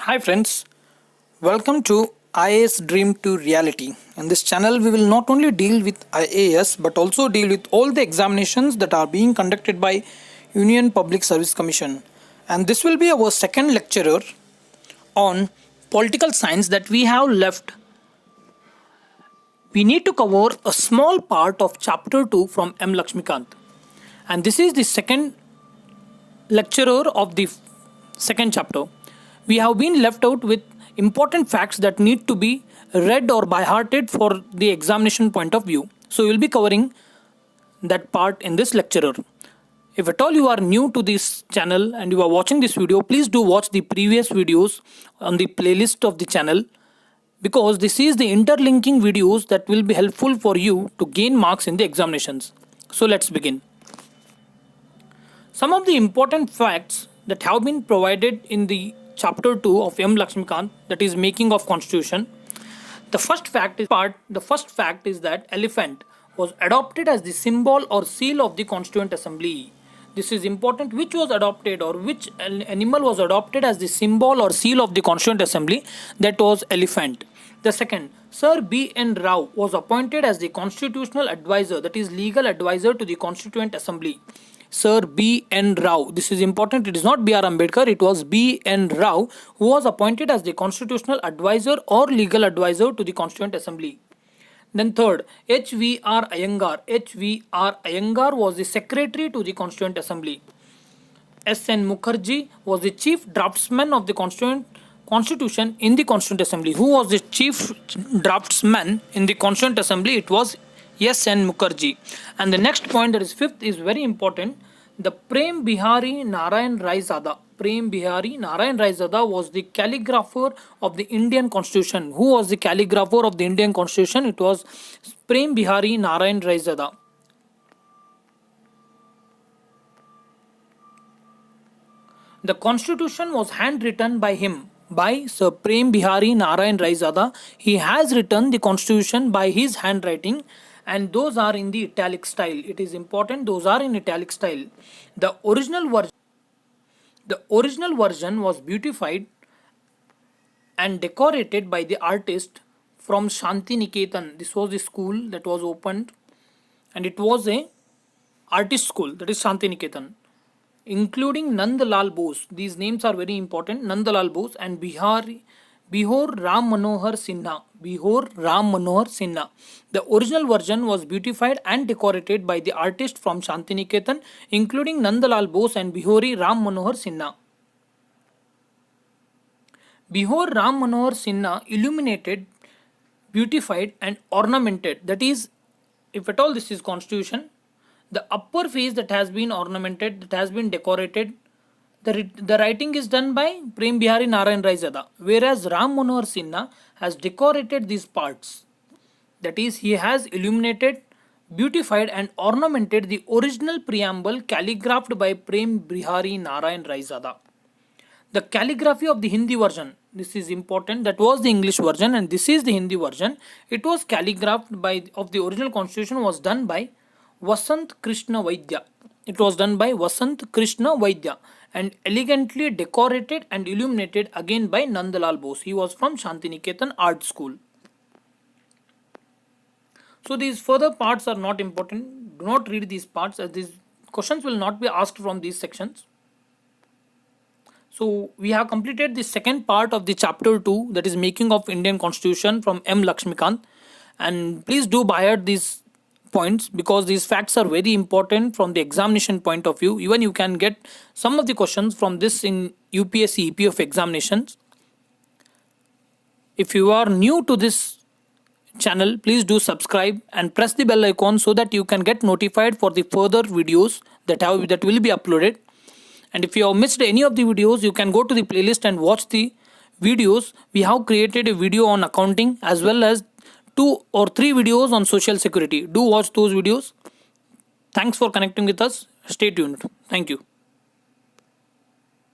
Hi friends, welcome to IAS Dream to Reality. In this channel, we will not only deal with IAS but also deal with all the examinations that are being conducted by Union Public Service Commission. And this will be our second lecturer on political science that we have left. We need to cover a small part of chapter 2 from M. Lakshmikant. And this is the second lecturer of the second chapter. We have been left out with important facts that need to be read or by hearted for the examination point of view. So, we will be covering that part in this lecturer. If at all you are new to this channel and you are watching this video, please do watch the previous videos on the playlist of the channel because this is the interlinking videos that will be helpful for you to gain marks in the examinations. So, let's begin. Some of the important facts that have been provided in the chapter 2 of M. Lakshmikant, that is making of constitution. The first fact is that elephant was adopted as the symbol or seal of the Constituent Assembly. This is important. Which was adopted or which animal was adopted as the symbol or seal of the Constituent Assembly? That was elephant. The second, Sir B.N. Rao was appointed as the constitutional advisor, that is legal advisor to the Constituent Assembly. Sir B.N. Rao. This is important. It is not B.R. Ambedkar. It was B.N. Rao who was appointed as the constitutional advisor or legal advisor to the Constituent Assembly. Then third, H.V.R. Iyengar. H.V.R. Iyengar was the secretary to the Constituent Assembly. S.N. Mukherjee was the chief draftsman of the Constitution in the Constituent Assembly. Who was the chief draftsman in the Constituent Assembly? It was S.N. Mukherjee. And the next point, that is fifth, is very important. The Prem Bihari Narayan Raizada. Prem Bihari Narayan Raizada was the calligrapher of the Indian Constitution. Who was the calligrapher of the Indian Constitution? It was Prem Bihari Narayan Raizada. The Constitution was handwritten by him, by Sir Prem Bihari Narayan Raizada. He has written the Constitution by his handwriting, and those are in the italic style. It is important, those are in italic style. The original version was beautified and decorated by the artist from Shanti Niketan. This was the school that was opened, and it was a artist school, that is Shanti Niketan, including Nandalal Bose. These names are very important. Nandalal Bose and Bihor Ram Manohar Sinha. Bihor Ram Manohar Sinha. The original version was beautified and decorated by the artist from Shantiniketan, including Nandalal Bose and Bihori Ram Manohar Sinha. Bihor Ram Manohar Sinha illuminated, beautified and ornamented. That is, if at all this is constitution, the upper face that has been ornamented, that has been decorated, the writing is done by Prem Bihari Narayan Raizada, whereas Ram Manohar Sinha has decorated these parts. That is, he has illuminated, beautified and ornamented the original preamble calligraphed by Prem Bihari Narayan Raizada. The calligraphy of the Hindi version, this is important, that was the English version and this is the Hindi version. It was calligraphed of the original constitution was done by Vasant Krishna Vaidya. It was done by Vasant Krishna Vaidya and elegantly decorated and illuminated again by Nandalal Bose. He was from Shantiniketan Art School. So these further parts are not important. Do not read these parts as these questions will not be asked from these sections. So we have completed the second part of the chapter 2, that is making of Indian Constitution from M. Lakshmikant. And please do by heart these points because these facts are very important from the examination point of view. Even you can get some of the questions from this in UPSC EPF examinations. If you are new to this channel, please do subscribe and press the bell icon so that you can get notified for the further videos that will be uploaded. And if you have missed any of the videos, you can go to the playlist and watch the videos. We have created a video on accounting as well as 2 or 3 videos on social security. Do watch those videos. Thanks for connecting with us. Stay tuned. Thank you.